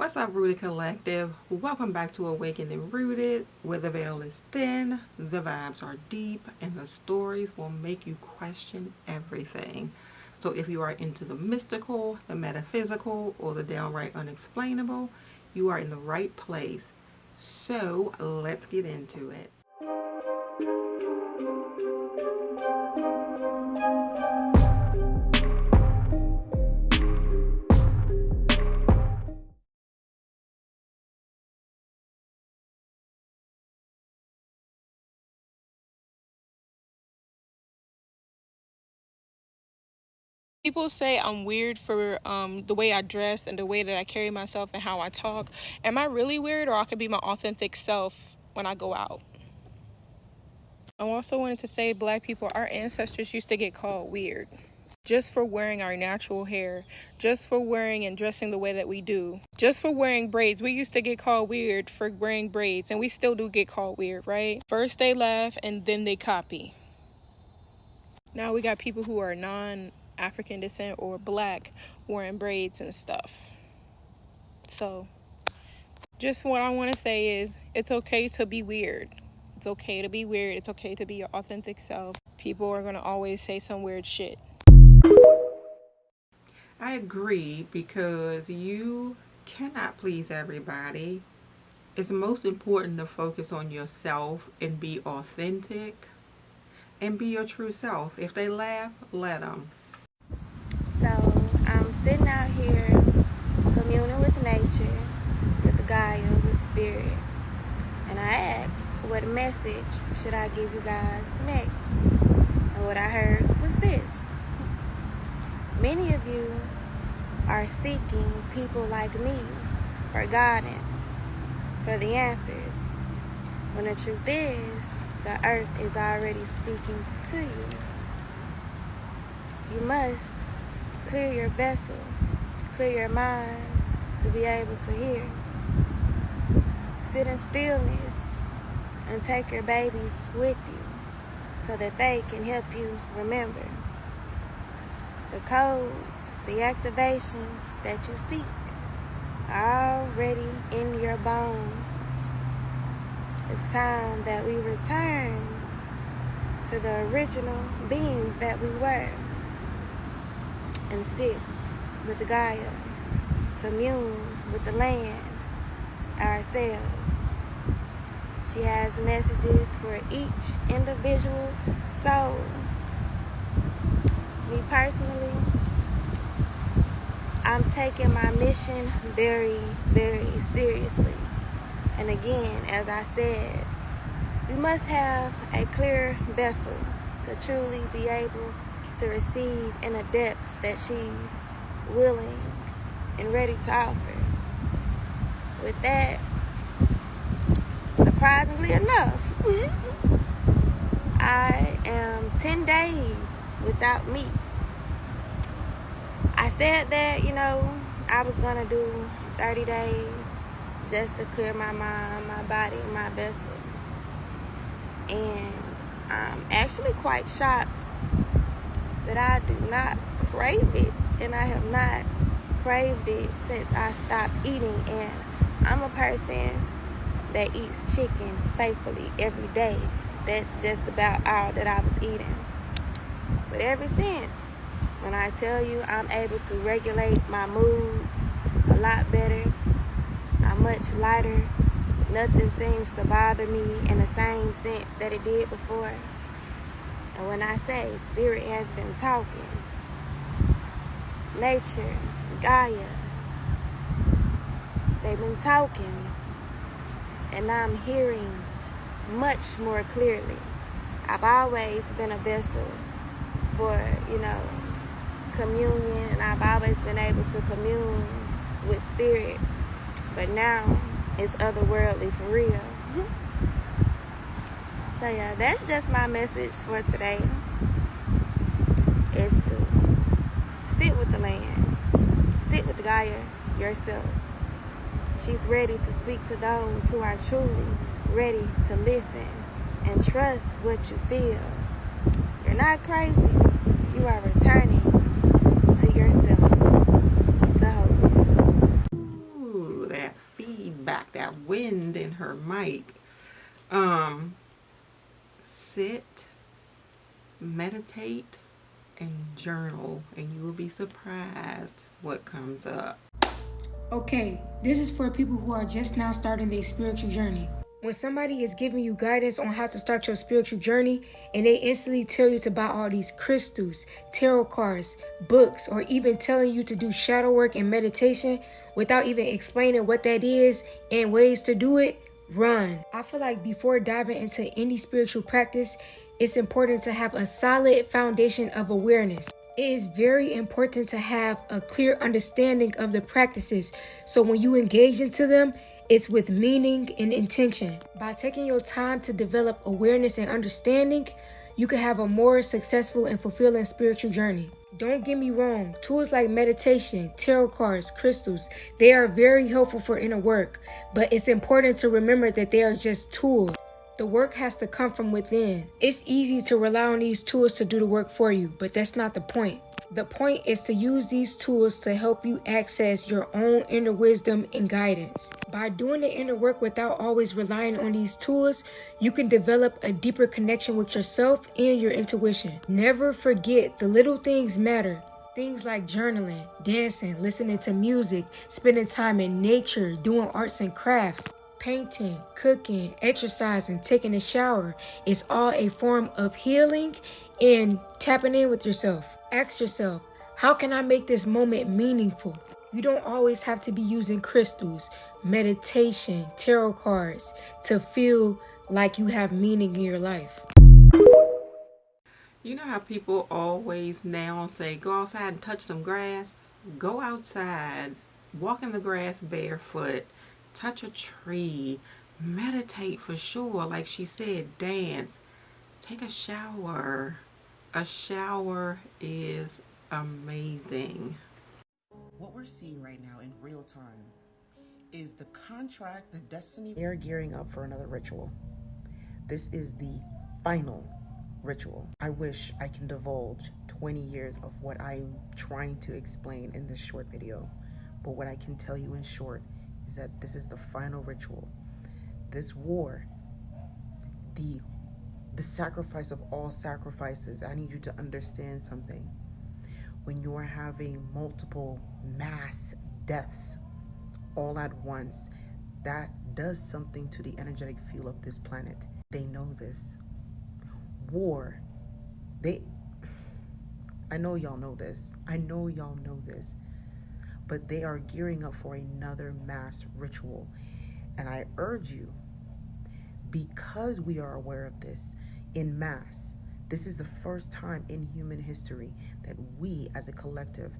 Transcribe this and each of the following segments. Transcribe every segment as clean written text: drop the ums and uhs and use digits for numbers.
What's up, Rooted Collective? Welcome back to Awakening Rooted, where the veil is thin, the vibes are deep, and the stories will make you question everything. So, if you are into the mystical, the metaphysical, or the downright unexplainable, you are in the right place. So, let's get into it. People say I'm weird for the way I dress and the way that I carry myself and how I talk. Am I really weird, or I could be my authentic self when I go out? I also wanted to say, Black people, our ancestors used to get called weird just for wearing our natural hair, just for wearing and dressing the way that we do, just for wearing braids. We used to get called weird for wearing braids, and we still do get called weird, right? First they laugh and then they copy. Now we got people who are non-African descent or Black wearing braids and stuff. So just what I want to say is, it's okay to be weird. It's okay to be weird. It's okay to be your authentic self. People are going to always say some weird shit. I agree because you cannot please everybody. It's most important to focus on yourself and be authentic and be your true self. If they laugh, let them. So I'm sitting out here communing with nature, with Gaia, with spirit. And I asked, what message should I give you guys next? And what I heard was this. Many of you are seeking people like me for guidance, for the answers. When the truth is, the earth is already speaking to you. You must clear your vessel, clear your mind to be able to hear. Sit in stillness and take your babies with you so that they can help you remember. The codes, the activations that you seek are already in your bones. It's time that we return to the original beings that we were and sit with Gaia, commune with the land, ourselves. She has messages for each individual soul. Me personally, I'm taking my mission very, very seriously. And again, as I said, we must have a clear vessel to truly be able to receive in the depths that she's willing and ready to offer. With that, surprisingly enough, I am 10 days without meat. I said that, I was going to do 30 days just to clear my mind, my body, my vessel. And I'm actually quite shocked that I do not crave it. And I have not craved it since I stopped eating. And I'm a person that eats chicken faithfully every day. That's just about all that I was eating. But ever since, when I tell you I'm able to regulate my mood a lot better, I'm much lighter. Nothing seems to bother me in the same sense that it did before. And when I say spirit has been talking, nature, Gaia, they've been talking, and I'm hearing much more clearly. I've always been a vessel for, communion, and I've always been able to commune with spirit, but now it's otherworldly for real. So yeah, that's just my message for today, is to sit with the land, sit with Gaia yourself. She's ready to speak to those who are truly ready to listen and trust what you feel. You're not crazy. You are returning to yourself, to wholeness. Ooh, back that wind in her mic. Sit, meditate, and journal, and you will be surprised what comes up. Okay, this is for people who are just now starting their spiritual journey. When somebody is giving you guidance on how to start your spiritual journey and they instantly tell you to buy all these crystals, tarot cards, books, or even telling you to do shadow work and meditation without even explaining what that is and ways to do it, run. I feel like before diving into any spiritual practice, it's important to have a solid foundation of awareness. It is very important to have a clear understanding of the practices, so when you engage into them, it's with meaning and intention. By taking your time to develop awareness and understanding, you can have a more successful and fulfilling spiritual journey. Don't get me wrong, tools like meditation, tarot cards, crystals, they are very helpful for inner work, but it's important to remember that they are just tools. The work has to come from within. It's easy to rely on these tools to do the work for you, but that's not the point. The point is to use these tools to help you access your own inner wisdom and guidance. By doing the inner work without always relying on these tools, you can develop a deeper connection with yourself and your intuition. Never forget, the little things matter. Things like journaling, dancing, listening to music, spending time in nature, doing arts and crafts, painting, cooking, exercising, taking a shower is all a form of healing and tapping in with yourself. Ask yourself, how can I make this moment meaningful? You don't always have to be using crystals, meditation, tarot cards to feel like you have meaning in your life. You know how people always now say, go outside and touch some grass? Go outside, walk in the grass barefoot, touch a tree, meditate for sure. Like she said, dance, take a shower. A shower is amazing. What we're seeing right now in real time is the contract, the destiny. They're gearing up for another ritual. This is the final ritual. I wish I can divulge 20 years of what I'm trying to explain in this short video, but what I can tell you in short is that this is the final ritual. This war, the sacrifice of all sacrifices. I need you to understand something. When you're having multiple mass deaths all at once, that does something to the energetic field of this planet. They know this. War, I know y'all know this. I know y'all know this. But they are gearing up for another mass ritual. And I urge you, because we are aware of this in mass, this is the first time in human history that we as a collective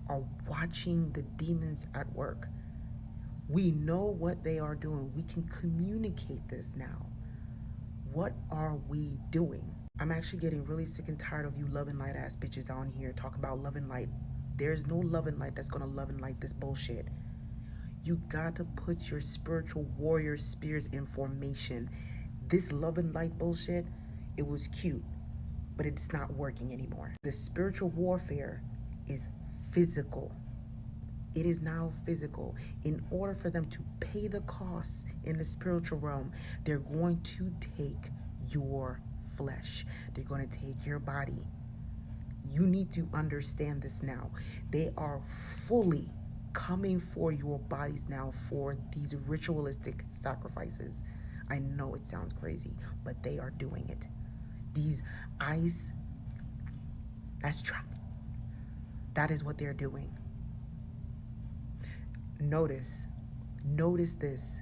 are watching the demons at work. We know what they are doing. We can communicate this now. What are we doing? I'm actually getting really sick and tired of you love and light ass bitches on here talking about love and light. There's no love and light that's gonna love and light this bullshit. You got to put your spiritual warrior spears in formation. This love and light bullshit, it was cute, but it's not working anymore. The spiritual warfare is physical. It is now physical. In order for them to pay the costs in the spiritual realm, they're going to take your flesh. They're going to take your body. You need to understand this now. They are fully coming for your bodies now for these ritualistic sacrifices. I know it sounds crazy, but they are doing it. These ice, that's trap. That is what they're doing. Notice this.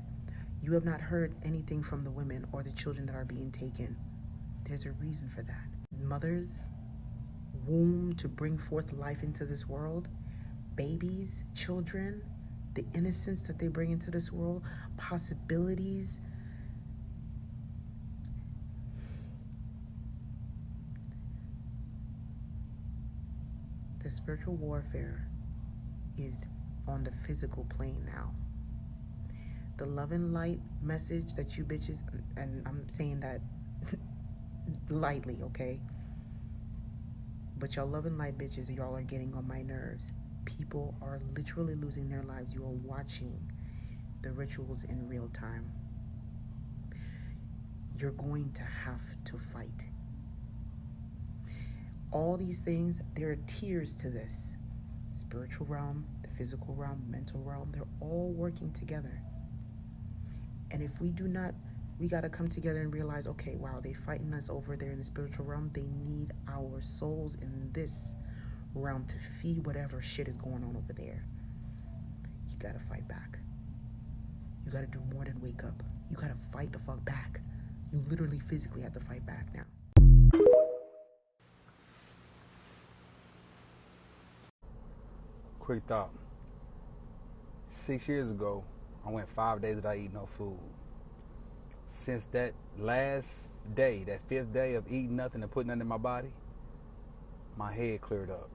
You have not heard anything from the women or the children that are being taken. There's a reason for that. Mothers, womb to bring forth life into this world, babies, children, the innocence that they bring into this world, possibilities. The spiritual warfare is on the physical plane now. The love and light message that you bitches, and I'm saying that lightly, okay? But y'all love and light bitches, y'all are getting on my nerves. People are literally losing their lives. You are watching the rituals in real time. You're going to have to fight. All these things, there are tiers to this. Spiritual realm, the physical realm, mental realm, they're all working together. And if we do not, we got to come together and realize, okay, wow, they fighting us over there in the spiritual realm. They need our souls in this realm to feed whatever shit is going on over there. You got to fight back. You got to do more than wake up. You got to fight the fuck back. You literally physically have to fight back now. Quick thought. 6 years ago, I went 5 days without eating no food. Since that last day, that 5th day of eating nothing and putting nothing in my body, my head cleared up.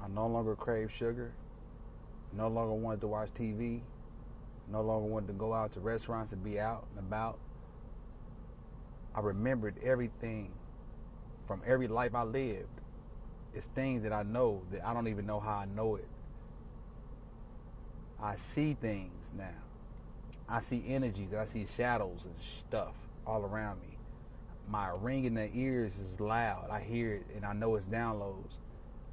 I no longer crave sugar, no longer wanted to watch TV, no longer wanted to go out to restaurants and be out and about. I remembered everything from every life I lived. It's things that I know that I don't even know how I know it. I see things now. I see energies, I see shadows and stuff all around me. My ring in the ears is loud. I hear it and I know it's downloads.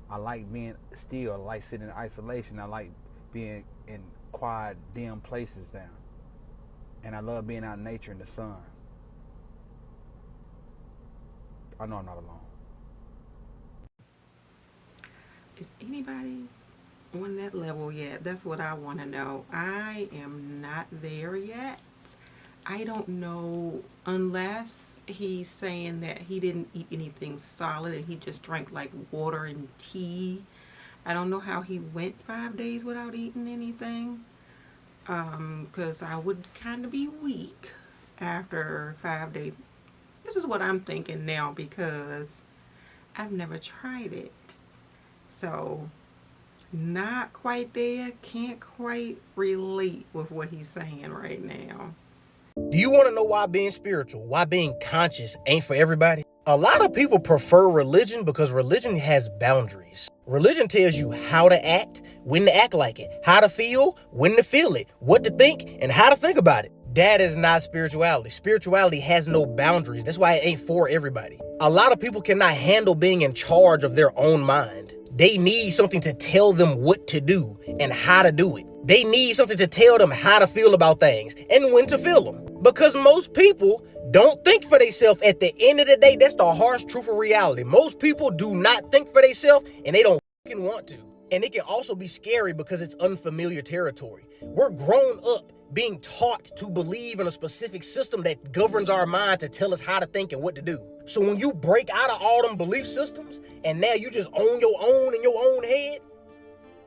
I like being still. I like sitting in isolation. I like being in quiet, dim places now. And I love being out in nature in the sun. I know I'm not alone. Is anybody on that level yet? That's what I want to know. I am not there yet. I don't know, unless he's saying that he didn't eat anything solid and he just drank like water and tea. I don't know how he went 5 days without eating anything, because I would kind of be weak after 5 days. This is what I'm thinking now because I've never tried it. So, not quite there, can't quite relate with what he's saying right now. Do you want to know why being spiritual, why being conscious ain't for everybody? A lot of people prefer religion because religion has boundaries. Religion tells you how to act, when to act like it, how to feel, when to feel it, what to think, and how to think about it. That is not spirituality. Spirituality has no boundaries. That's why it ain't for everybody. A lot of people cannot handle being in charge of their own mind. They need something to tell them what to do and how to do it. They need something to tell them how to feel about things and when to feel them. Because most people don't think for themselves at the end of the day. That's the harsh truth of reality. Most people do not think for themselves and they don't fucking want to. And it can also be scary because it's unfamiliar territory. We're grown up being taught to believe in a specific system that governs our mind to tell us how to think and what to do. So when you break out of all them belief systems and now you just own your own in your own head,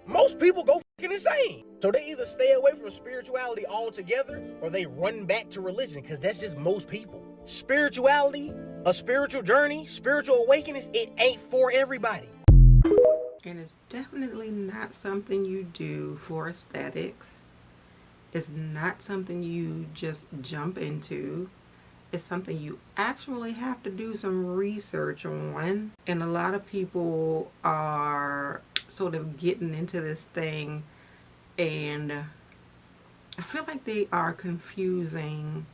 most people go fucking insane. So they either stay away from spirituality altogether or they run back to religion because that's just most people. Spirituality, a spiritual journey, spiritual awakenings, it ain't for everybody. And it's definitely not something you do for aesthetics. It's not something you just jump into. It's something you actually have to do some research on. And a lot of people are sort of getting into this thing, and I feel like they are confusing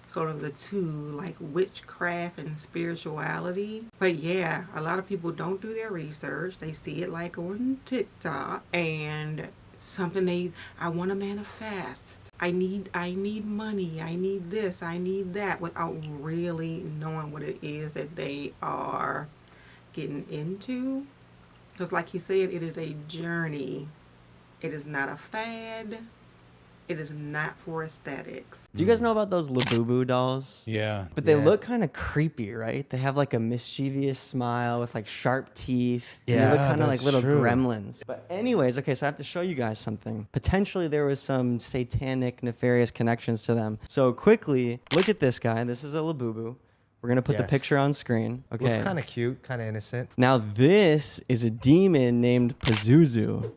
sort of the two, like witchcraft and spirituality. But yeah, a lot of people don't do their research. They see it like on TikTok and something I want to manifest. I need money. I need this. I need that, without really knowing what it is that they are getting into. Because like he said, it is a journey. It is not a fad. It is not for aesthetics. Do you guys know about those Labubu dolls? Yeah. But they look kind of creepy, right? They have like a mischievous smile with like sharp teeth. Yeah, They look kind of like that's little true. gremlins. But anyways, okay, so I have to show you guys something. Potentially there was some satanic, nefarious connections to them. So quickly, look at this guy. This is a Labubu, We're going to put the Yes. picture on screen. Okay. Looks kind of cute, kind of innocent. Now this is a demon named Pazuzu.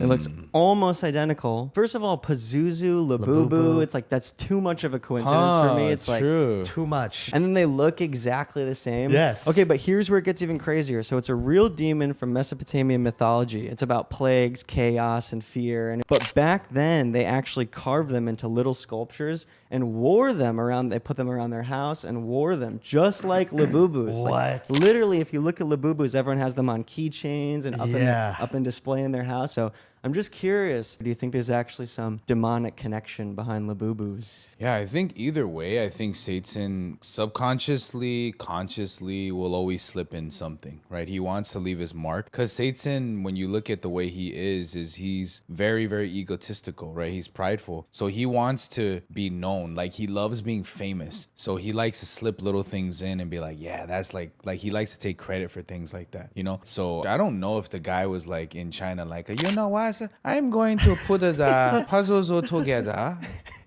It looks almost identical. First of all, Pazuzu, Labubu, it's like that's too much of a coincidence for me. It's true. like Too much. and then they look exactly the same. Yes. Okay, but here's where it gets even crazier. So it's a real demon from Mesopotamian mythology. It's about plagues, chaos, and fear. But back then, they actually carved them into little sculptures and wore them around. They put them around their house and wore them just like Labubus. Like, What? literally, if you look at Labubus, everyone has them on keychains and up in display in their house. So I'm just curious. Do you think there's actually some demonic connection behind Labubus? Yeah, I think either way, I think Satan subconsciously, consciously will always slip in something, right? He wants to leave his mark because Satan, when you look at the way he is he's very, very egotistical, right? He's prideful. So he wants to be known. Like he loves being famous. So he likes to slip little things in and be like, yeah, that's like he likes to take credit for things like that, you know? So I don't know if the guy was like in China, like, you know what? I'm going to put the puzzles all together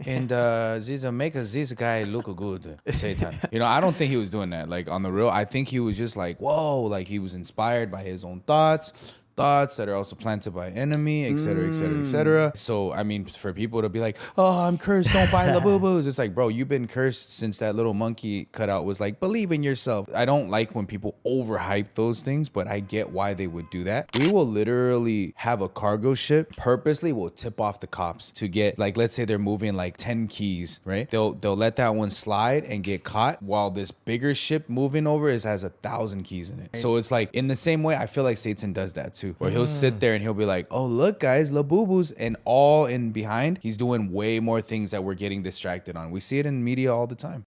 and this make this guy look good, Satan. You know, I don't think he was doing that. Like on the real, I think he was just like, whoa, like he was inspired by his own thoughts that are also planted by enemy, etc., etc., etc. So, I mean, for people to be like, oh, I'm cursed, don't buy Labubus. It's like, bro, you've been cursed since that little monkey cutout was like, believe in yourself. I don't like when people overhype those things, but I get why they would do that. We will literally have a cargo ship purposely will tip off the cops to get, like, let's say they're moving like 10 keys, right? They'll let that one slide and get caught while this bigger ship moving over has 1,000 keys in it. So it's like, in the same way, I feel like Satan does that too. Where he'll sit there and he'll be like, oh, look, guys, Labubus. And all in behind, he's doing way more things that we're getting distracted on. We see it in media all the time.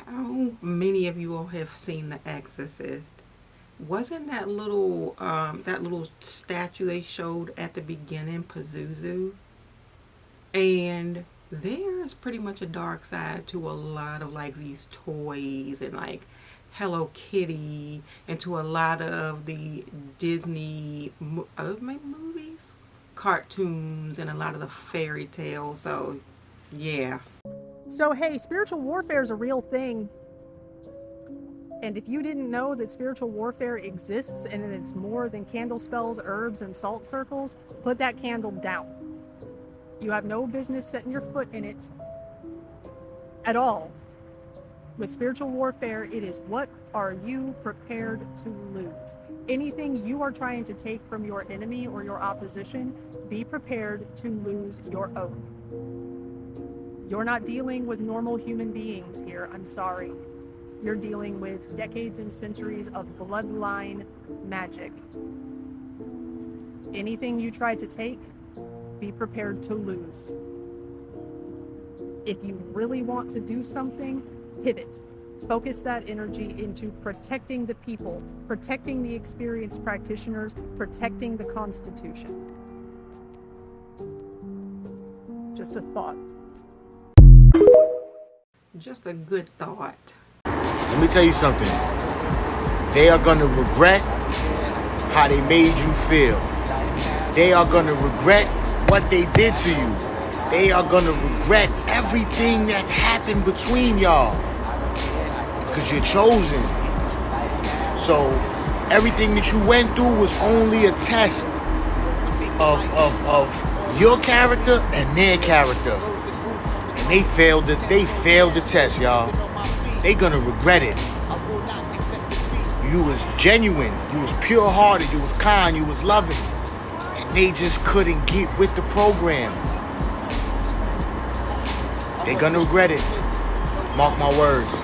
How many of you all have seen The Exorcist? Wasn't that little statue they showed at the beginning Pazuzu? And there's pretty much a dark side to a lot of like these toys and like Hello Kitty, and to a lot of the Disney movies, cartoons, and a lot of the fairy tales. So, yeah. So, hey, spiritual warfare is a real thing. And if you didn't know that spiritual warfare exists and it's more than candle spells, herbs, and salt circles, put that candle down. You have no business setting your foot in it at all. With spiritual warfare, it is what are you prepared to lose? Anything you are trying to take from your enemy or your opposition, be prepared to lose your own. You're not dealing with normal human beings here, I'm sorry. You're dealing with decades and centuries of bloodline magic. Anything you try to take, be prepared to lose. If you really want to do something, pivot. Focus that energy into protecting the people, protecting the experienced practitioners, protecting the Constitution. Just a thought. Just a good thought. Let me tell you something. They are going to regret how they made you feel. They are going to regret what they did to you. They are going to regret everything that happened between y'all. Because you're chosen. So everything that you went through was only a test of your character and their character. And they failed the test, y'all. They gonna regret it. You was genuine, you was pure-hearted, you was kind, you was loving. And they just couldn't get with the program. They gonna regret it. Mark my words.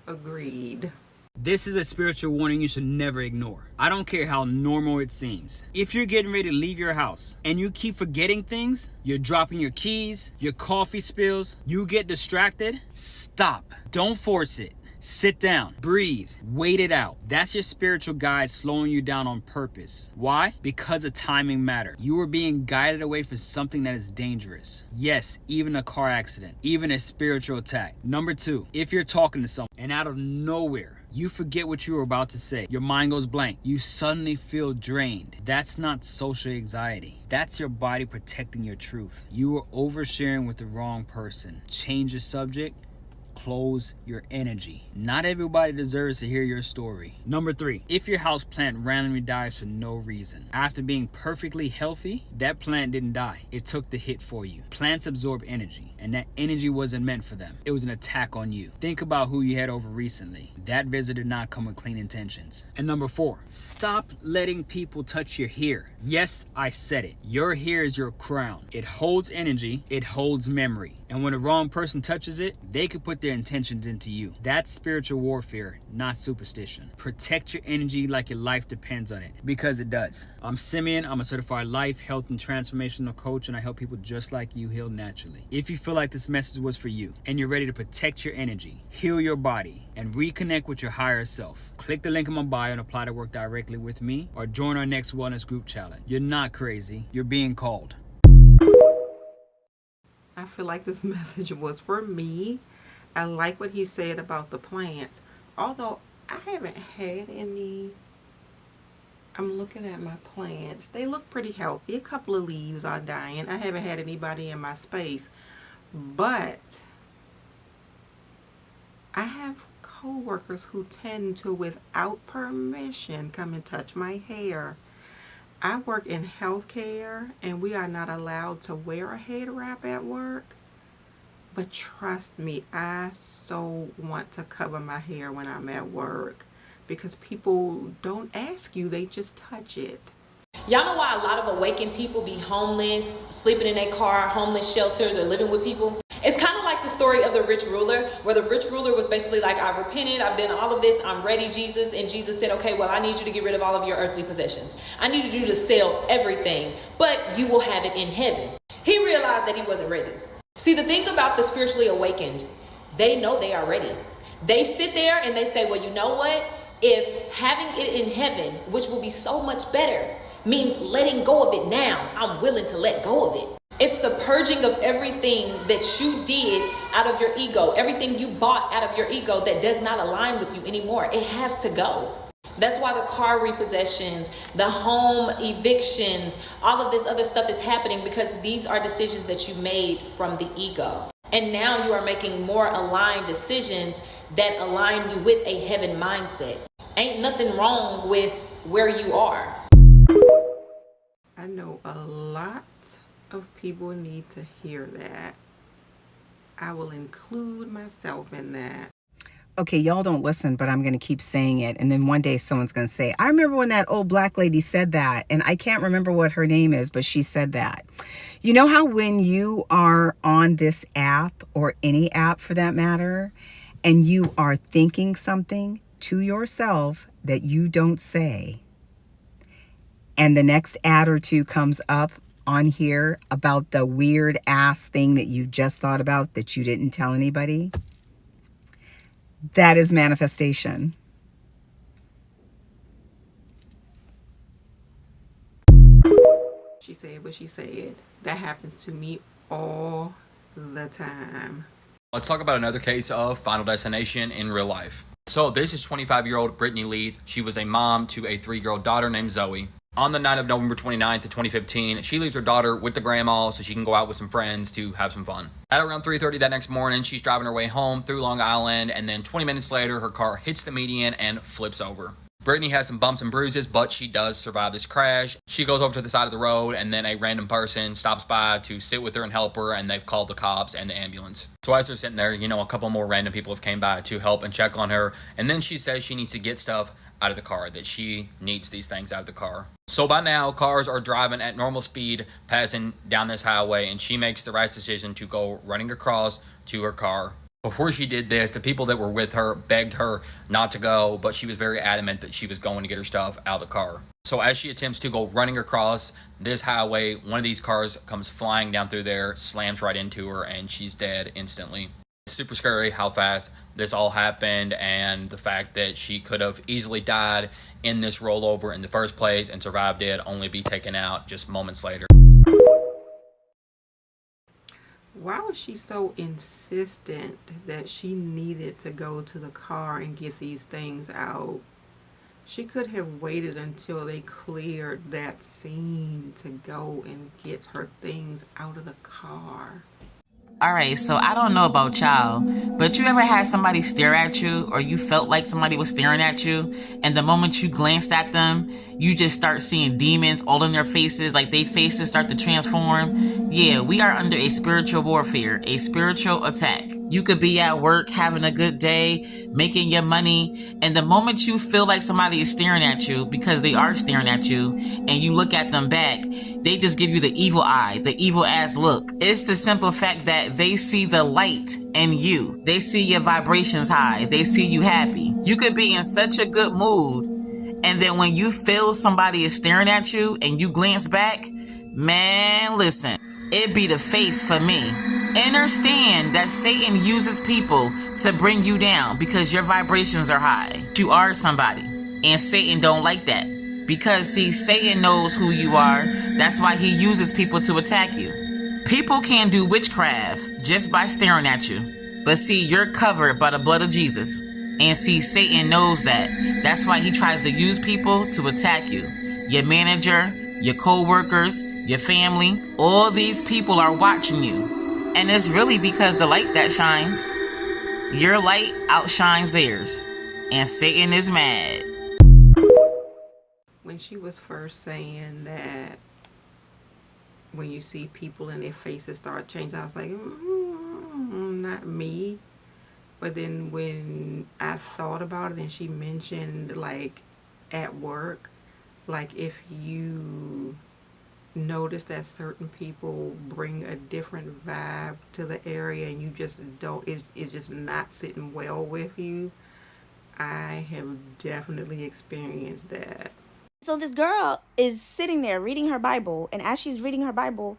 Agreed. This is a spiritual warning you should never ignore. I don't care how normal it seems. If you're getting ready to leave your house and you keep forgetting things, you're dropping your keys, your coffee spills, you get distracted, stop. Don't force it. Sit down, breathe, wait it out. That's your spiritual guide slowing you down on purpose. Why? Because of timing matter. You are being guided away from something that is dangerous. Yes, even a car accident, even a spiritual attack. Number 2, if you're talking to someone and out of nowhere, You forget what you were about to say. Your mind goes blank. You suddenly feel drained. That's not social anxiety. That's your body protecting your truth. You were oversharing with the wrong person. Change the subject. Close your energy. Not everybody deserves to hear your story. Number 3, if your house plant randomly dies for no reason. After being perfectly healthy, that plant didn't die. It took the hit for you. Plants absorb energy, and that energy wasn't meant for them. It was an attack on you. Think about who you had over recently. That visit did not come with clean intentions. And number 4, stop letting people touch your hair. Yes, I said it. Your hair is your crown. It holds energy. It holds memory. And when the wrong person touches it, they could put their intentions into you. That's spiritual warfare, not superstition. Protect your energy like your life depends on it, because it does. I'm Simeon. I'm a certified life, health, and transformational coach, and I help people just like you heal naturally. If you feel like this message was for you and you're ready to protect your energy, heal your body, and reconnect with your higher self, click the link in my bio and apply to work directly with me, or join our next wellness group challenge. You're not crazy. You're being called. I feel like this message was for me. I like what he said about the plants. Although I haven't had any. I'm looking at my plants. They look pretty healthy. A couple of leaves are dying. I haven't had anybody in my space. But I have co-workers who tend to, without permission, come and touch my hair. I work in healthcare and we are not allowed to wear a head wrap at work. But trust me, I so want to cover my hair when I'm at work because people don't ask you, they just touch it. Y'all know why a lot of awakened people be homeless, sleeping in their car, homeless shelters, or living with people? It's kind of like the story of the rich ruler, where the rich ruler was basically like, I've repented, I've done all of this, I'm ready, Jesus. And Jesus said, okay, well, I need you to get rid of all of your earthly possessions. I need you to sell everything, but you will have it in heaven. He realized that he wasn't ready. See, the thing about the spiritually awakened, they know they are ready. They sit there and they say, well, you know what? If having it in heaven, which will be so much better, means letting go of it now, I'm willing to let go of it. It's the purging of everything that you did out of your ego, everything you bought out of your ego that does not align with you anymore. It has to go. That's why the car repossessions, the home evictions, all of this other stuff is happening, because these are decisions that you made from the ego. And now you are making more aligned decisions that align you with a heaven mindset. Ain't nothing wrong with where you are. I know a lot of people need to hear that. I will include myself in that. Okay, y'all don't listen, but I'm going to keep saying it. And then one day someone's going to say, I remember when that old black lady said that. And I can't remember what her name is, but she said that. You know how when you are on this app, or any app for that matter, and you are thinking something to yourself that you don't say, and the next ad or two comes up on here about the weird ass thing that you just thought about that you didn't tell anybody? That is manifestation. She said what she said. That happens to me all the time. Let's talk about another case of Final Destination in real life. So this is 25-year-old Brittany Leith. She was a mom to a 3-year-old daughter named Zoe. On the night of November 29th of 2015, she leaves her daughter with the grandma so she can go out with some friends to have some fun. At around 3:30 that next morning, she's driving her way home through Long Island, and then 20 minutes later, her car hits the median and flips over. Brittany has some bumps and bruises, but she does survive this crash. She goes over to the side of the road, and then a random person stops by to sit with her and help her, and they've called the cops and the ambulance. So as they're sitting there, a couple more random people have came by to help and check on her, and then she says she needs to get stuff out of the car, that she needs these things out of the car. So by now, cars are driving at normal speed, passing down this highway, and she makes the right decision to go running across to her car. Before she did this, the people that were with her begged her not to go, but she was very adamant that she was going to get her stuff out of the car. So as she attempts to go running across this highway, one of these cars comes flying down through there, slams right into her, and she's dead instantly. It's super scary how fast this all happened, and the fact that she could have easily died in this rollover in the first place and survived it, only be taken out just moments later. why was she so insistent that she needed to go to the car and get these things out? She could have waited until they cleared that scene to go and get her things out of the car. All right, so I don't know about y'all, but you ever had somebody stare at you, or you felt like somebody was staring at you, and the moment you glanced at them, you just start seeing demons all in their faces, like they faces start to transform? Yeah, we are under a spiritual warfare, a spiritual attack. You could be at work having a good day, making your money, and the moment you feel like somebody is staring at you, because they are staring at you, and you look at them back, they just give you the evil eye, the evil ass look. It's the simple fact that they see the light in you. They see your vibrations high. They see you happy. You could be in such a good mood, and then when you feel somebody is staring at you and you glance back, man, listen, it be the face for me. Understand that Satan uses people to bring you down because your vibrations are high. You are somebody, and Satan don't like that. Because see, Satan knows who you are. That's why he uses people to attack you. People can do witchcraft just by staring at you. But see, you're covered by the blood of Jesus. And see, Satan knows that. That's why he tries to use people to attack you. Your manager, your co-workers, your family, all these people are watching you. And it's really because the light that shines, your light outshines theirs. And Satan is mad. When she was first saying that when you see people and their faces start changing, I was like, not me. But then when I thought about it and she mentioned like at work, like if you notice that certain people bring a different vibe to the area and you just don't, it's just not sitting well with you, I have definitely experienced that. So this girl is sitting there reading her Bible, and as she's reading her Bible,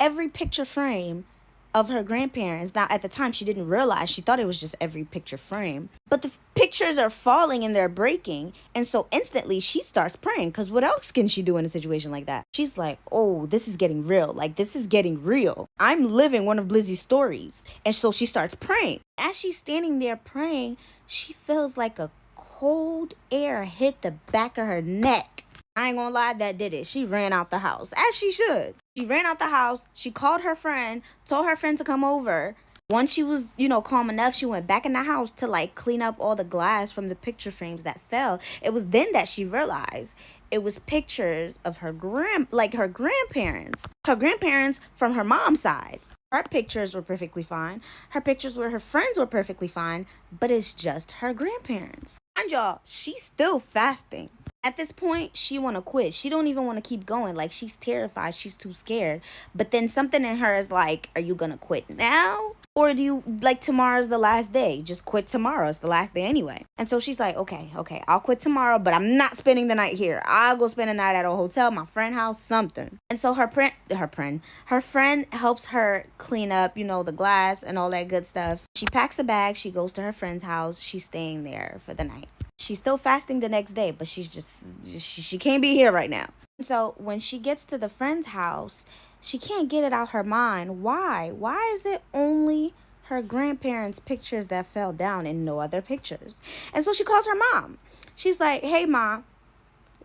every picture frame of her grandparents, now at the time she didn't realize, she thought it was just every picture frame, but the pictures are falling and they're breaking, and so instantly she starts praying, because what else can she do in a situation like that? She's like, oh, this is getting real, like this is getting real. I'm living one of Blizzy's stories. And so she starts praying. As she's standing there praying, she feels like a cold air hit the back of her neck. I ain't gonna lie, that did it. She ran out the house, as she should. She ran out the house. She called her friend, told her friend to come over. Once she was, calm enough, she went back in the house to like clean up all the glass from the picture frames that fell. It was then that she realized it was pictures of her grandparents. Her grandparents from her mom's side. Her pictures were perfectly fine. Her pictures with her friends were perfectly fine, but it's just her grandparents. And y'all, she's still fasting. At this point, she want to quit. She don't even want to keep going. Like, she's terrified. She's too scared. But then something in her is like, are you going to quit now? Or do you, like, tomorrow's the last day? Just quit tomorrow. It's the last day anyway. And so she's like, okay, I'll quit tomorrow, but I'm not spending the night here. I'll go spend the night at a hotel, my friend house, something. And so her friend helps her clean up, the glass and all that good stuff. She packs a bag. She goes to her friend's house. She's staying there for the night. She's still fasting the next day, but she can't be here right now. So when she gets to the friend's house, she can't get it out her mind. Why? Why is it only her grandparents' pictures that fell down and no other pictures? And so she calls her mom. She's like, hey, Mom,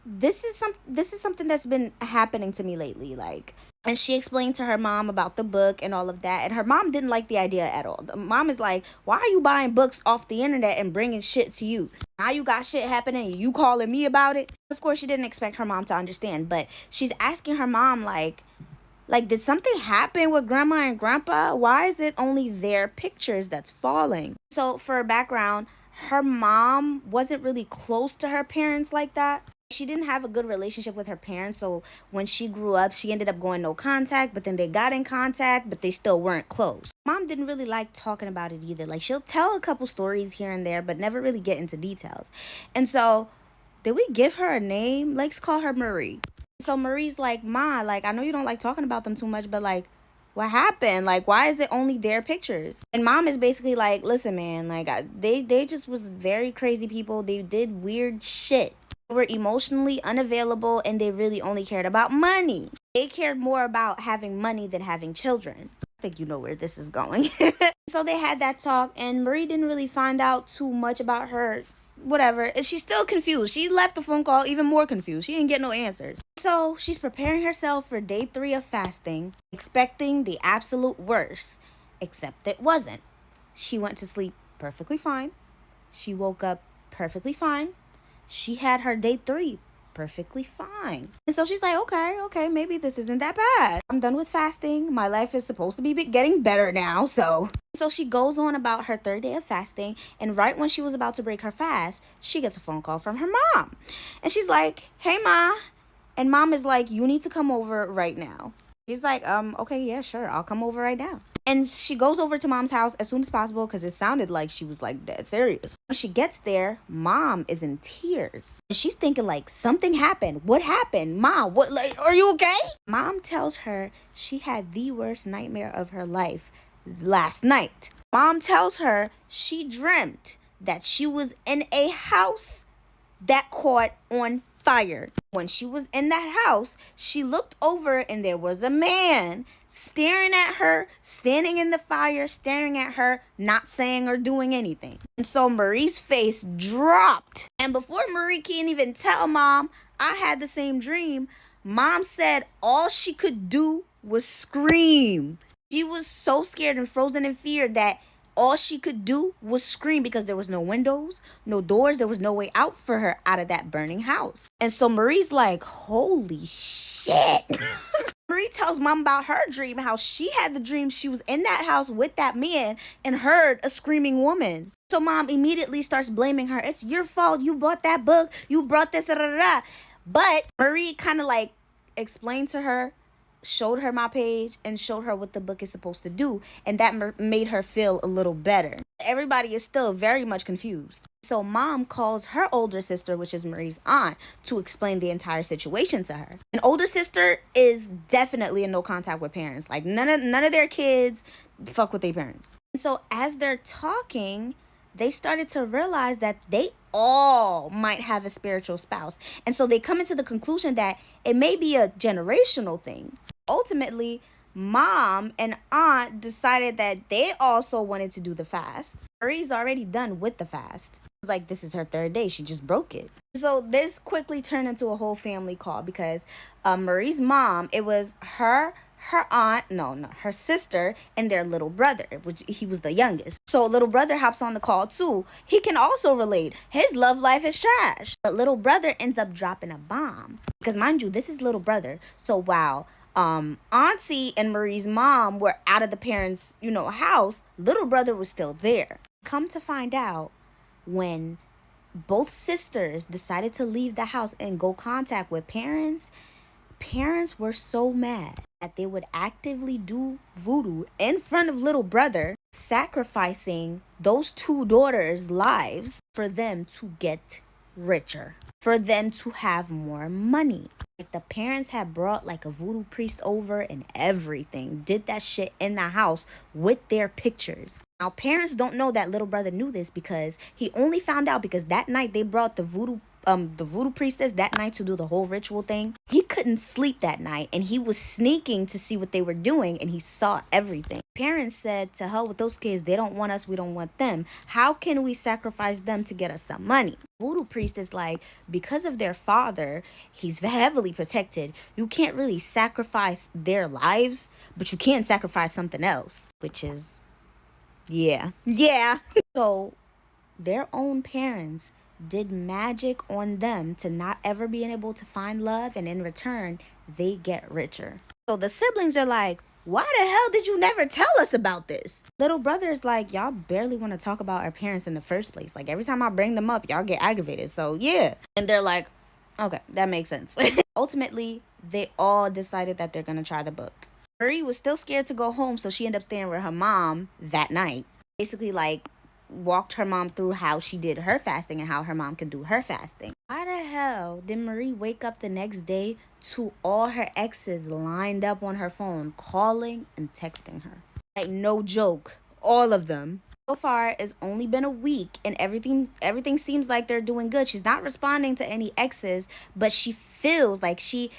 this is something that's been happening to me lately. And she explained to her mom about the book and all of that. And her mom didn't like the idea at all. The mom is like, why are you buying books off the internet and bringing shit to you? Now you got shit happening and you calling me about it? Of course, she didn't expect her mom to understand. But she's asking her mom, like, did something happen with grandma and grandpa? Why is it only their pictures that's falling? So for background, her mom wasn't really close to her parents like that. She didn't have a good relationship with her parents, so when she grew up, she ended up going no contact, but then they got in contact, but they still weren't close. Mom didn't really like talking about it either. Like, she'll tell a couple stories here and there, but never really get into details. And did we give her a name? Let's call her Marie. So Marie's like, Ma, I know you don't like talking about them too much, but what happened? Why is it only their pictures? And Mom is basically like, listen, man, they just was very crazy people. They did weird shit. They were emotionally unavailable, and they really only cared about money. They cared more about having money than having children. think you know where this is going. So they had that talk, and Marie didn't really find out too much about her whatever. And she's still confused. She left the phone call even more confused. She didn't get no answers. So she's preparing herself for day 3 of fasting, expecting the absolute worst, except it wasn't. She went to sleep perfectly fine. She woke up perfectly fine. She had her day 3 perfectly fine. And so she's like, okay, maybe this isn't that bad. I'm done with fasting. My life is supposed to be getting better now. So she goes on about her 3rd day of fasting. And right when she was about to break her fast, she gets a phone call from her mom. And she's like, hey, Ma. And Mom is like, you need to come over right now. She's like, okay, yeah, sure. I'll come over right now. And she goes over to Mom's house as soon as possible because it sounded like she was like dead serious. When she gets there, Mom is in tears. And she's thinking like, something happened. What happened? Mom, what, like, are you okay? Mom tells her she had the worst nightmare of her life last night. Mom tells her she dreamt that she was in a house that caught on fire. When she was in that house, she looked over and there was a man staring at her, standing in the fire, staring at her, not saying or doing anything. And so Marie's face dropped. And before Marie can even tell Mom, I had the same dream, Mom said all she could do was scream. She was so scared and frozen in fear that all she could do was scream because there was no windows, no doors. There was no way out for her out of that burning house. And so Marie's like, holy shit. Marie tells Mom about her dream, how she had the dream she was in that house with that man and heard a screaming woman. So Mom immediately starts blaming her. It's your fault. You bought that book. You brought this. Da, da, da. But Marie kind of like explained to her, showed her my page, and showed her what the book is supposed to do. And that made her feel a little better. Everybody is still very much confused. So Mom calls her older sister, which is Marie's aunt, to explain the entire situation to her. An older sister is definitely in no contact with parents. Like none of their kids fuck with their parents. And so as they're talking, they started to realize that they all might have a spiritual spouse. And so they come into the conclusion that it may be a generational thing. Ultimately, Mom and Aunt decided that they also wanted to do the fast. Marie's already done with the fast. It's like this is her 3rd day. She just broke it. So this quickly turned into a whole family call because Marie's mom, it was her aunt, her sister, and their little brother, which he was the youngest. So little brother hops on the call too. He can also relate. His love life is trash. But little brother ends up dropping a bomb. Because mind you, this is little brother. So while Auntie and Marie's mom were out of the parents' house, little brother was still there. Come to find out, when both sisters decided to leave the house and go contact with parents were so mad that they would actively do voodoo in front of little brother, sacrificing those 2 daughters' lives for them to get richer, for them to have more money. Like the parents had brought like a voodoo priest over and everything, did that shit in the house with their pictures. Now parents don't know that little brother knew this because he only found out because that night they brought the voodoo priestess that night to do the whole ritual thing. He couldn't sleep that night and he was sneaking to see what they were doing and he saw everything. Parents said, to hell with those kids. They don't want us. We don't want them. How can we sacrifice them to get us some money? Voodoo priest is like, because of their father, he's heavily protected. You can't really sacrifice their lives, but you can sacrifice something else, which is, yeah. So their own parents did magic on them to not ever being able to find love, and in return they get richer. So the siblings are like, why the hell did you never tell us about this? Little brother is like, y'all barely want to talk about our parents in the first place. Like every time I bring them up, y'all get aggravated. So yeah. And they're like, okay, that makes sense. Ultimately, they all decided that they're gonna try the book. Marie was still scared to go home, so she ended up staying with her mom that night. Basically like walked her mom through how she did her fasting and how her mom could do her fasting. Why the hell did Marie wake up the next day to all her exes lined up on her phone, calling and texting her? Like no joke, all of them. So far, it's only been a week and everything seems like they're doing good. She's not responding to any exes, but she feels like she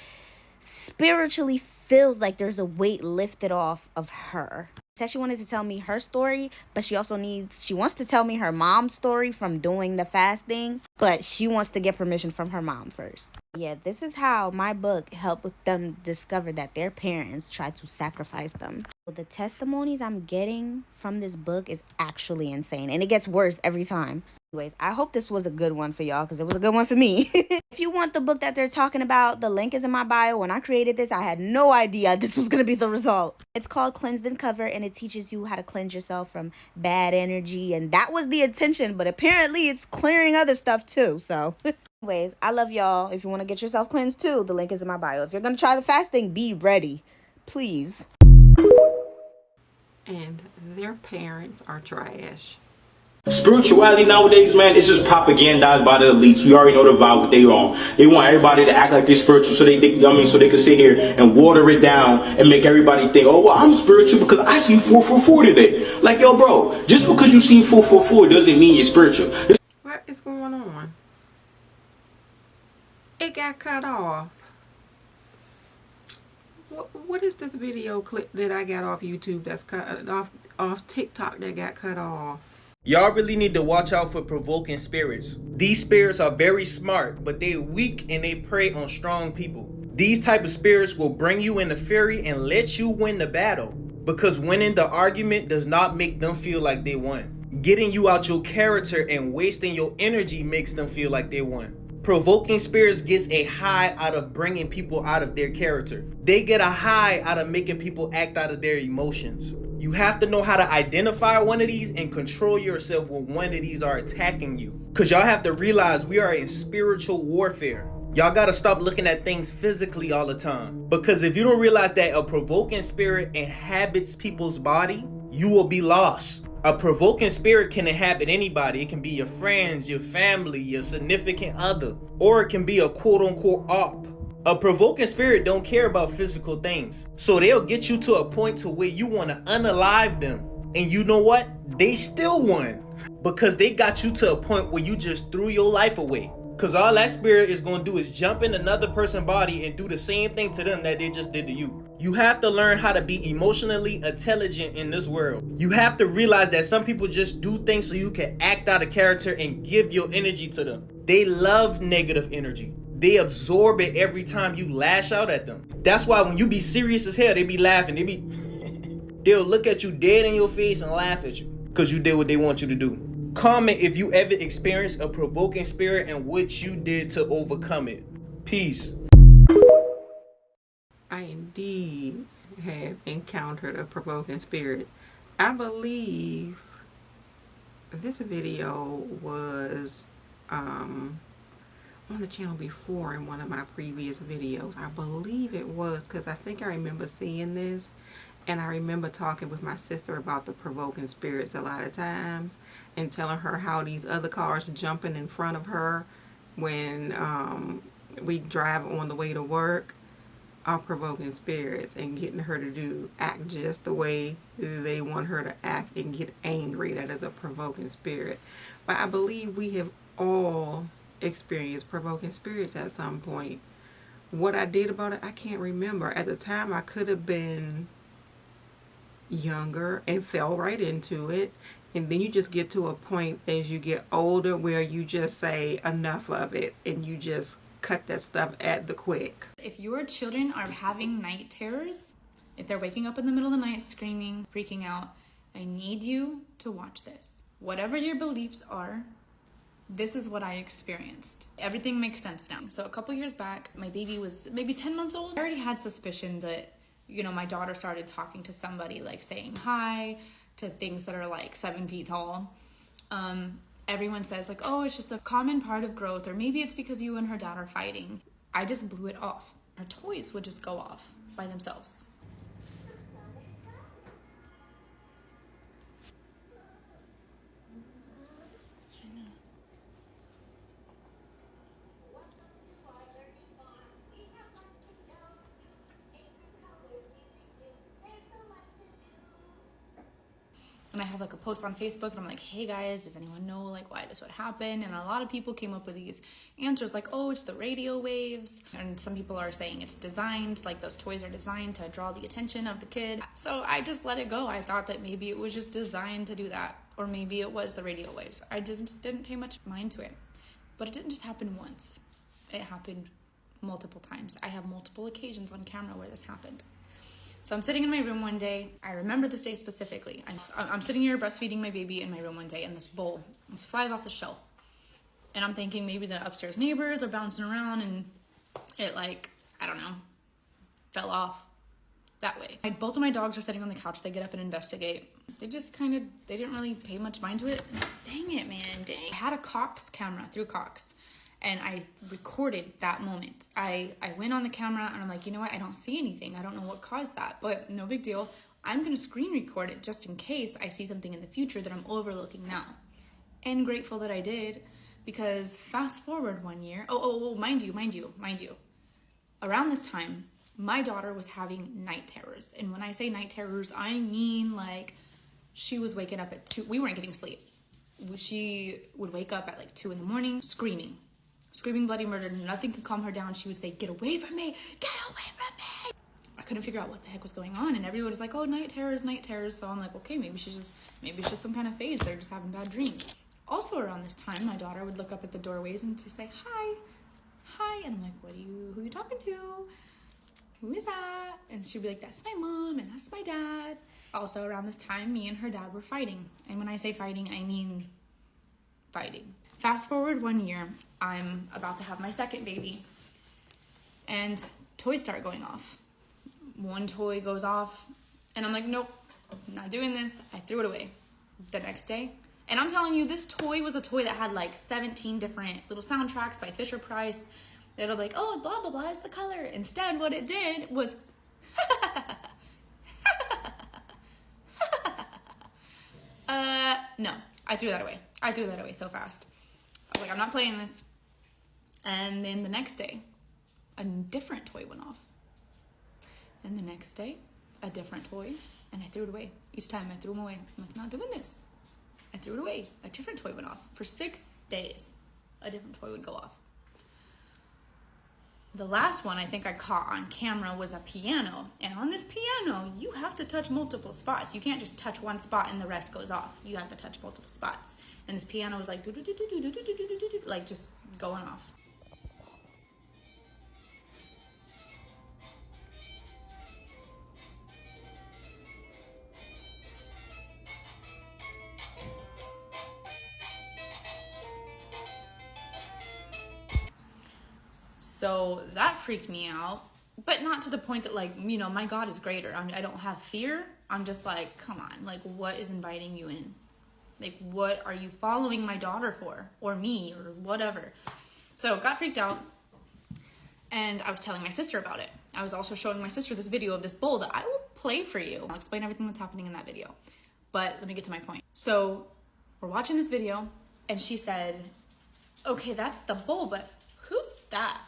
spiritually feels like there's a weight lifted off of her. Said she wanted to tell me her story, but she wants to tell me her mom's story from doing the fasting, but she wants to get permission from her mom first. Yeah, this is how my book helped with them discover that their parents tried to sacrifice them. The testimonies I'm getting from this book is actually insane, and it gets worse every time. Anyways, I hope this was a good one for y'all, because it was a good one for me. If you want the book that they're talking about, the link is in my bio. When I created this, I had no idea this was going to be the result. It's called Cleansed and Cover, and it teaches you how to cleanse yourself from bad energy, and that was the intention, but apparently it's clearing other stuff too, so... Anyways, I love y'all. If you want to get yourself cleansed too, the link is in my bio. If you're going to try the fasting, be ready. Please. And their parents are trash. Spirituality nowadays, man, it's just propagandized by the elites. We already know the vibe what they on. They want everybody to act like they're spiritual, so so they can sit here and water it down and make everybody think, oh, well, I'm spiritual because I see 444 today. Like, yo, bro, just because you see 444 doesn't mean you're spiritual. What is going on? It got cut off. What is this video clip that I got off YouTube that's cut off TikTok that got cut off? Y'all really need to watch out for provoking spirits. These spirits are very smart, but they weak and they prey on strong people. These type of spirits will bring you into fury and let you win the battle, because winning the argument does not make them feel like they won. Getting you out your character and wasting your energy makes them feel like they won. Provoking spirits gets a high out of bringing people out of their character. They get a high out of making people act out of their emotions. You have to know how to identify one of these and control yourself when one of these are attacking you. Because y'all have to realize we are in spiritual warfare. Y'all got to stop looking at things physically all the time. Because if you don't realize that a provoking spirit inhabits people's body, you will be lost. A provoking spirit can inhabit anybody. It can be your friends, your family, your significant other, or it can be a quote-unquote op. A provoking spirit don't care about physical things. So they'll get you to a point to where you want to unalive them. And you know what? They still won. Because they got you to a point where you just threw your life away. Because all that spirit is going to do is jump in another person's body and do the same thing to them that they just did to you. You have to learn how to be emotionally intelligent in this world. You have to realize that some people just do things so you can act out of character and give your energy to them. They love negative energy. They absorb it every time you lash out at them. That's why when you be serious as hell, they be laughing. They'll look at you dead in your face and laugh at you because you did what they want you to do. Comment if you ever experienced a provoking spirit and what you did to overcome it. Peace. I indeed have encountered a provoking spirit. I believe this video was on the channel before in one of my previous videos. I believe it was, because I think I remember seeing this, and I remember talking with my sister about the provoking spirits a lot of times and telling her how these other cars jumping in front of her when we drive on the way to work are provoking spirits, and getting her to act just the way they want her to act and get angry. That is a provoking spirit. But I believe we have all experienced provoking spirits at some point. What I did about it, I can't remember. At the time, I could have been younger and fell right into it. And then you just get to a point as you get older where you just say enough of it and you just cut that stuff at the quick. If your children are having night terrors, if they're waking up in the middle of the night screaming, freaking out, I need you to watch this. Whatever your beliefs are, this is what I experienced. Everything makes sense now. So a couple years back, my baby was maybe 10 months old. I already had suspicion that, my daughter started talking to somebody, like saying hi to things that are like 7 feet tall. Everyone says like, oh, it's just a common part of growth, or maybe it's because you and her dad are fighting. I just blew it off. Her toys would just go off by themselves. And I have like a post on Facebook and I'm like, hey guys, does anyone know like why this would happen? And a lot of people came up with these answers like, oh, it's the radio waves. And some people are saying it's designed, like those toys are designed to draw the attention of the kid. So I just let it go. I thought that maybe it was just designed to do that. Or maybe it was the radio waves. I just didn't pay much mind to it. But it didn't just happen once. It happened multiple times. I have multiple occasions on camera where this happened. So I'm sitting in my room one day. I remember this day specifically. I'm sitting here breastfeeding my baby in my room one day, and this bowl flies off the shelf. And I'm thinking maybe the upstairs neighbors are bouncing around and it like, I don't know, fell off that way. Both of my dogs are sitting on the couch. They get up and investigate. They just they didn't really pay much mind to it. Dang it, man, dang. I had a Cox camera through Cox. And I recorded that moment. I went on the camera and I'm like, you know what? I don't see anything. I don't know what caused that, but no big deal. I'm gonna screen record it just in case I see something in the future that I'm overlooking now. And grateful that I did, because fast forward 1 year, mind you, around this time, my daughter was having night terrors. And when I say night terrors, I mean like she was waking up at 2, we weren't getting sleep. She would wake up at like 2 in the morning, screaming bloody murder. Nothing could calm her down. She would say, get away from me, get away from me. I couldn't figure out what the heck was going on, and everyone was like, oh, night terrors. So I'm like, okay, maybe it's just some kind of phase. They're just having bad dreams. Also around this time, my daughter would look up at the doorways and she'd say, hi, and I'm like, who are you talking to? Who is that? And she'd be like, that's my mom and that's my dad. Also around this time, me and her dad were fighting. And when I say fighting, I mean fighting. Fast forward 1 year, I'm about to have my second baby, and toys start going off. One toy goes off, and I'm like, nope, not doing this. I threw it away the next day. And I'm telling you, this toy was a toy that had like 17 different little soundtracks by Fisher Price. It'll be like, oh, blah, blah, blah, it's the color. Instead, what it did was, no, I threw that away. I threw that away so fast. I was like, I'm not playing this. And then the next day, a different toy went off. And the next day, a different toy, and I threw it away. Each time I threw them away. I'm like, not doing this. I threw it away. A different toy went off. For 6 days, a different toy would go off. The last one I think I caught on camera was a piano. And on this piano, you have to touch multiple spots. You can't just touch one spot and the rest goes off. You have to touch multiple spots. And this piano was like, like just going off. So that freaked me out, but not to the point that like, you know, my God is greater. I don't have fear. I'm just like, come on, like what is inviting you in? Like, what are you following my daughter for? Or me, or whatever. So got freaked out. And I was telling my sister about it. I was also showing my sister this video of this bowl that I will play for you. I'll explain everything that's happening in that video. But let me get to my point. So we're watching this video and she said, okay, that's the bowl, but who's that?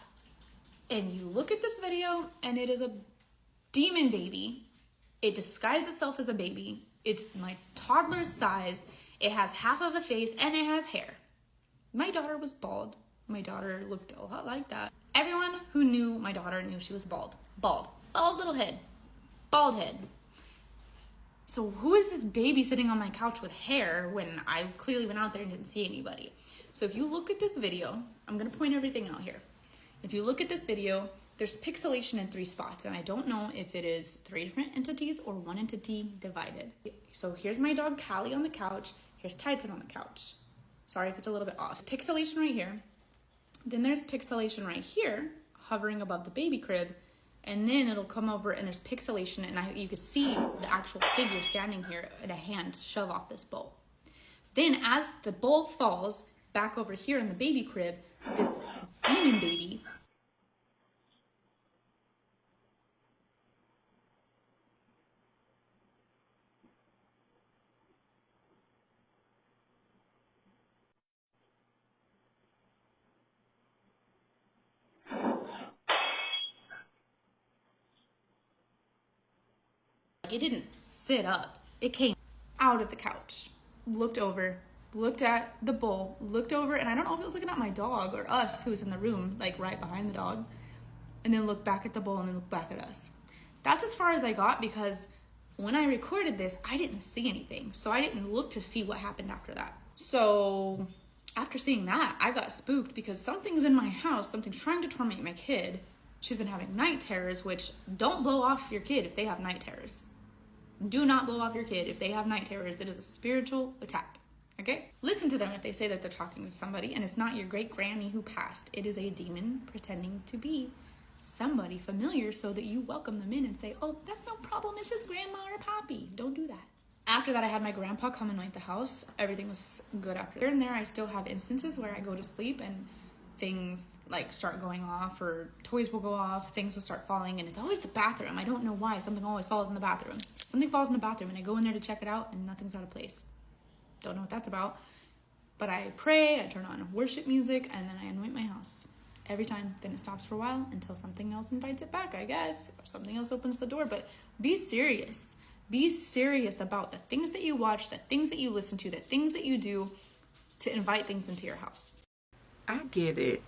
And you look at this video and it is a demon baby. It disguised itself as a baby. It's my toddler's size. It has half of a face and it has hair. My daughter was bald. My daughter looked a lot like that. Everyone who knew my daughter knew she was bald. Bald little head. Bald head. So who is this baby sitting on my couch with hair when I clearly went out there and didn't see anybody? So if you look at this video, I'm gonna point everything out here. If you look at this video, there's pixelation in 3 spots, and I don't know if it is 3 different entities or 1 entity divided. So here's my dog Callie on the couch. Here's Titan on the couch. Sorry if it's a little bit off. Pixelation right here. Then there's pixelation right here, hovering above the baby crib, and then it'll come over and there's pixelation, and you can see the actual figure standing here and a hand shove off this bowl. Then as the bowl falls back over here in the baby crib, this demon baby it didn't sit up. It came out of the couch, looked over, looked at the bowl, looked over, and I don't know if it was looking at my dog or us, who was in the room, like right behind the dog, and then looked back at the bowl and then looked back at us. That's as far as I got, because when I recorded this, I didn't see anything. So I didn't look to see what happened after that. So after seeing that, I got spooked because something's in my house, something's trying to torment my kid. She's been having night terrors, which don't blow off your kid if they have night terrors. Do not blow off your kid if they have night terrors. It is a spiritual attack, okay? Listen to them if they say that they're talking to somebody and it's not your great granny who passed. It is a demon pretending to be somebody familiar so that you welcome them in and say, oh, that's no problem, it's just grandma or poppy. Don't do that. After that, I had my grandpa come and light the house. Everything was good after. Here and there, I still have instances where I go to sleep and things like start going off, or toys will go off, things will start falling, and it's always the bathroom. I don't know why, something always falls in the bathroom. Something falls in the bathroom and I go in there to check it out and nothing's out of place. Don't know what that's about. But I pray, I turn on worship music, and then I anoint my house. Every time, then it stops for a while until something else invites it back, I guess, or something else opens the door. But be serious. Be serious about the things that you watch, the things that you listen to, the things that you do to invite things into your house. I get it.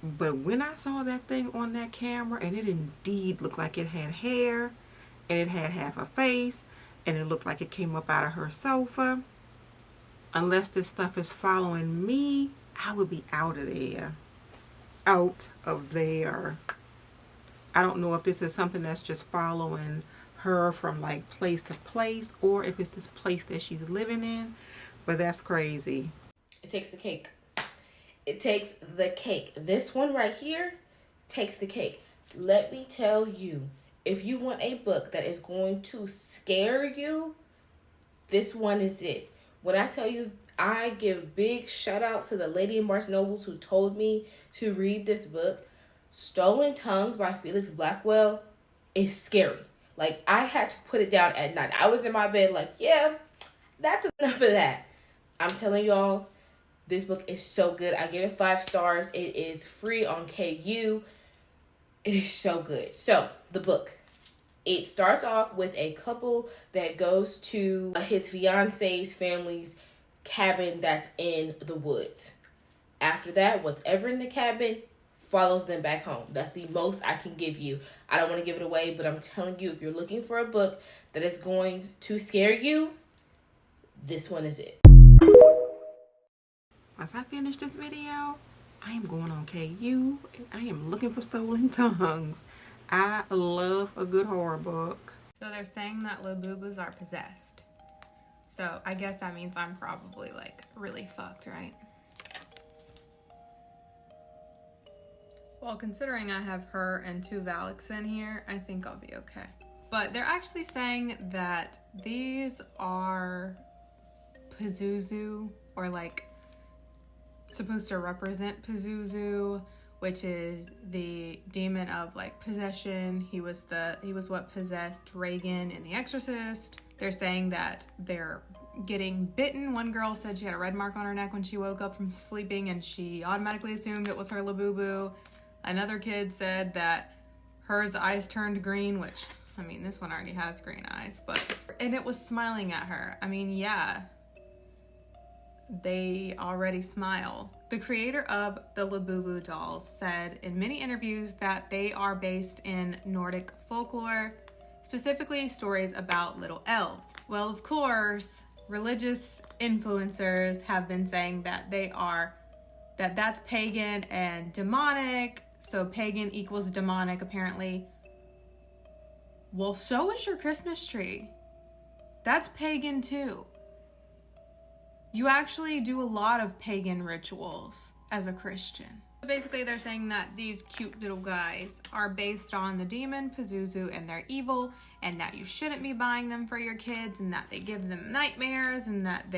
But when I saw that thing on that camera, and it indeed looked like it had hair, and it had half a face, and it looked like it came up out of her sofa, unless this stuff is following me, I would be out of there. Out of there. I don't know if this is something that's just following her from like place to place, or if it's this place that she's living in, but that's crazy. It takes the cake. It takes the cake. This one right here takes the cake. Let me tell you, if you want a book that is going to scare you, this one is it. When I tell you, I give big shout out to the lady in Barnes Nobles who told me to read this book. Stolen Tongues by Felix Blackwell is scary. Like, I had to put it down at night. I was in my bed like, yeah, that's enough of that. I'm telling y'all, this book is so good. I give it 5 stars. It is free on KU. It is so good. So, the book. It starts off with a couple that goes to his fiance's family's cabin that's in the woods. After that, whatever in the cabin follows them back home. That's the most I can give you. I don't want to give it away, but I'm telling you, if you're looking for a book that is going to scare you, this one is it. Once I finish this video, I am going on KU and I am looking for Stolen Tongues. I love a good horror book. So they're saying that Labubus are possessed. So I guess that means I'm probably like really fucked, right? Well, considering I have her and 2 Valaks in here, I think I'll be okay. But they're actually saying that these are Pazuzu, or like supposed to represent Pazuzu, which is the demon of like possession. He was what possessed Reagan in The Exorcist. They're saying that they're getting bitten. One girl said she had a red mark on her neck when she woke up from sleeping and she automatically assumed it was her Labubu. Another kid said that hers eyes turned green, which, I mean, this one already has green eyes, and it was smiling at her. I mean, yeah, they already smile. The creator of the Labubu dolls said in many interviews that they are based in Nordic folklore, specifically stories about little elves. Well, of course, religious influencers have been saying that that's pagan and demonic. So pagan equals demonic, apparently. Well, so is your Christmas tree. That's pagan too. You actually do a lot of pagan rituals as a Christian. So basically, they're saying that these cute little guys are based on the demon Pazuzu and they're evil, and that you shouldn't be buying them for your kids, and that they give them nightmares, and that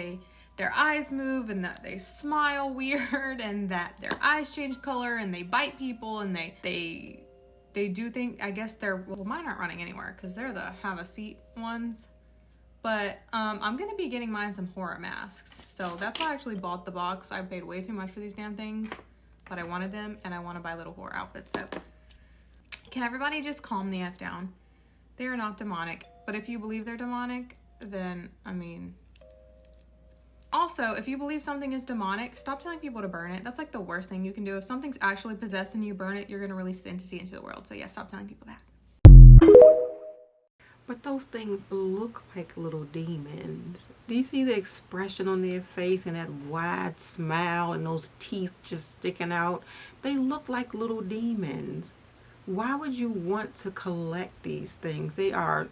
their eyes move, and that they smile weird, and that their eyes change color, and they bite people, and they do think, I guess well, mine aren't running anywhere because they're the have a seat ones. But I'm gonna be getting mine some horror masks. So that's why I actually bought the box. I paid way too much for these damn things, but I wanted them, and I want to buy little horror outfits. So can everybody just calm the F down? They are not demonic, but if you believe they're demonic, then, I mean... Also, if you believe something is demonic, stop telling people to burn it. That's like the worst thing you can do. If something's actually possessed and you burn it, you're going to release the entity into the world. So yeah, stop telling people that. But those things look like little demons. Do you see the expression on their face and that wide smile and those teeth just sticking out? They look like little demons. Why would you want to collect these things? They are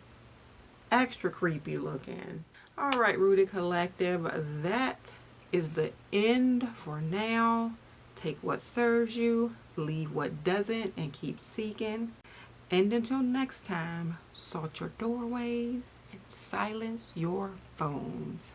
extra creepy looking. All right, Rooted Collective, that is the end for now. Take what serves you, leave what doesn't, and keep seeking. And until next time, salt your doorways and silence your phones.